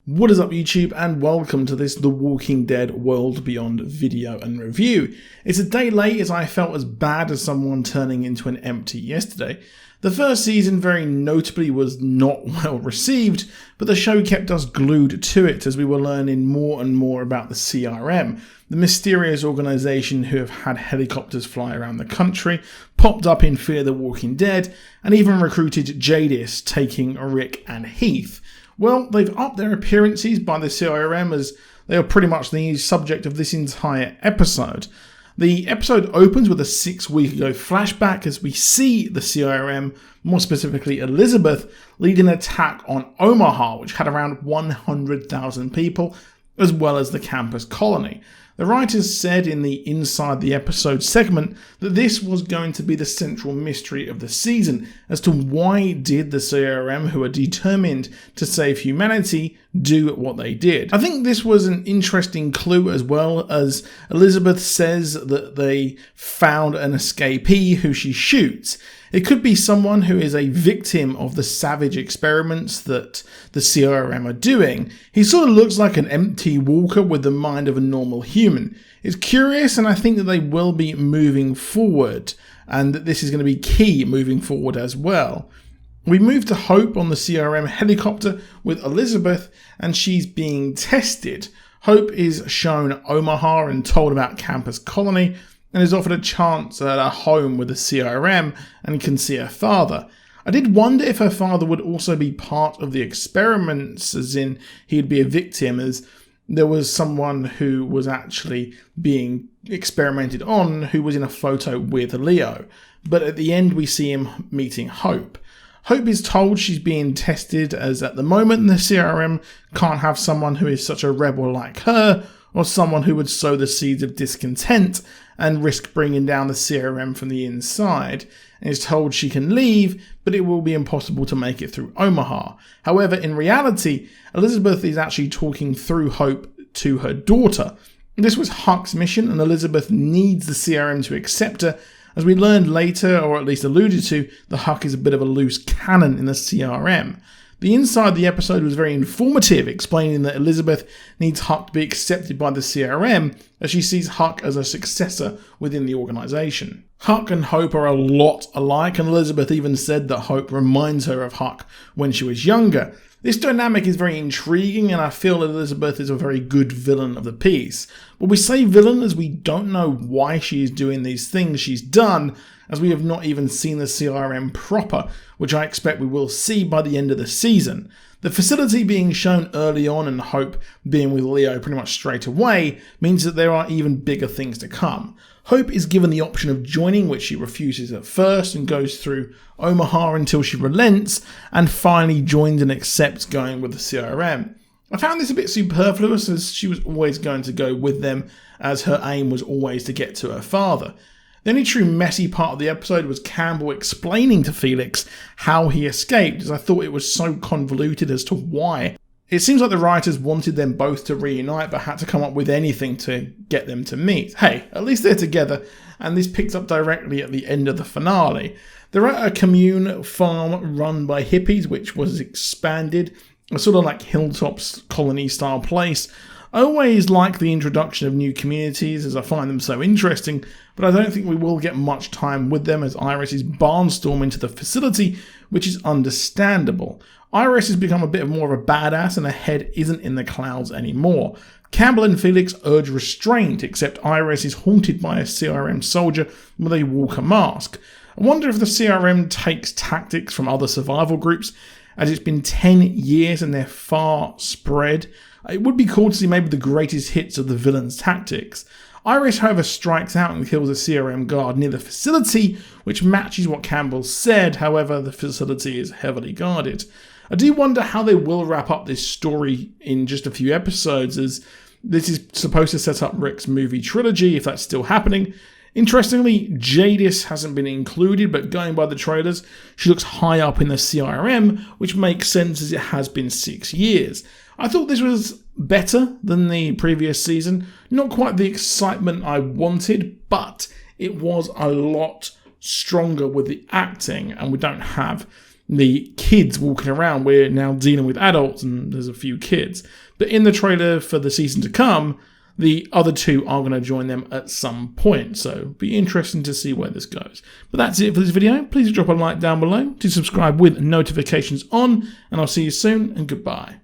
What is up YouTube, and welcome to this The Walking Dead World Beyond video and review. It's a day late as I felt as bad as someone turning into an empty yesterday. The first season very notably was not well received, but the show kept us glued to it as we were learning more and more about the CRM, the mysterious organisation who have had helicopters fly around the country, popped up in Fear the Walking Dead, and even recruited Jadis, taking Rick and Heath. Well, they've upped their appearances by the CRM as they are pretty much the subject of this entire episode. The episode opens with a 6-week ago flashback as we see the CRM, more specifically Elizabeth, lead an attack on Omaha, which had around 100,000 people, as well as the campus colony. The writers said in the Inside the Episode segment that this was going to be the central mystery of the season as to why did the CRM, who are determined to save humanity, do what they did. I think this was an interesting clue, as well as Elizabeth says that they found an escapee who she shoots. It could be someone who is a victim of the savage experiments that the CRM are doing. He sort of looks like an empty walker with the mind of a normal human. It's curious, and I think that they will be moving forward, and that this is going to be key moving forward as well. We move to Hope on the CRM helicopter with Elizabeth, and she's being tested. Hope is shown Omaha and told about campus colony, and is offered a chance at a home with the CRM and can see her father. I did wonder if her father would also be part of the experiments, as in he'd be a victim, as there was someone who was actually being experimented on who was in a photo with Leo. But at the end we see him meeting Hope. Hope is told she's being tested as at the moment the CRM can't have someone who is such a rebel like her, or someone who would sow the seeds of discontent and risk bringing down the CRM from the inside, and is told she can leave, but it will be impossible to make it through Omaha. However, in reality, Elizabeth is actually talking through Hope to her daughter. This was Huck's mission, and Elizabeth needs the CRM to accept her. As we learned later, or at least alluded to, the Huck is a bit of a loose cannon in the CRM. The Inside the Episode was very informative, explaining that Elizabeth needs Huck to be accepted by the CRM, as she sees Huck as a successor within the organisation. Huck and Hope are a lot alike, and Elizabeth even said that Hope reminds her of Huck when she was younger. This dynamic is very intriguing, and I feel Elizabeth is a very good villain of the piece. But we say villain as we don't know why she is doing these things she's done, as we have not even seen the CRM proper, which I expect we will see by the end of the season. The facility being shown early on and Hope being with Leo pretty much straight away means that there are even bigger things to come. Hope is given the option of joining, which she refuses at first and goes through Omaha until she relents and finally joins and accepts going with the CRM. I found this a bit superfluous as she was always going to go with them, as her aim was always to get to her father. The only true messy part of the episode was Campbell explaining to Felix how he escaped, as I thought it was so convoluted as to why. It seems like the writers wanted them both to reunite but had to come up with anything to get them to meet. Hey, at least they're together, and this picks up directly at the end of the finale. They're at a commune farm run by hippies, which was expanded, a sort of like Hilltop's colony style place. I always like the introduction of new communities as I find them so interesting, but I don't think we will get much time with them as Iris is barnstorming into the facility, which is understandable. Iris has become a bit more of a badass and her head isn't in the clouds anymore. Campbell and Felix urge restraint, except Iris is haunted by a CRM soldier with a walker mask. I wonder if the CRM takes tactics from other survival groups, as it's been 10 years and they're far spread. It would be cool to see maybe the greatest hits of the villain's tactics. Iris, however, strikes out and kills a CRM guard near the facility, which matches what Campbell said. However, the facility is heavily guarded. I do wonder how they will wrap up this story in just a few episodes, as this is supposed to set up Rick's movie trilogy, if that's still happening. Interestingly, Jadis hasn't been included, but going by the trailers, she looks high up in the CRM, which makes sense as it has been 6 years. I thought this was better than the previous season. Not quite the excitement I wanted, but it was a lot stronger with the acting, and we don't have the kids walking around. We're now dealing with adults and there's a few kids. But in the trailer for the season to come, the other two are going to join them at some point. So be interesting to see where this goes. But that's it for this video. Please drop a like down below to subscribe with notifications on, and I'll see you soon, and goodbye.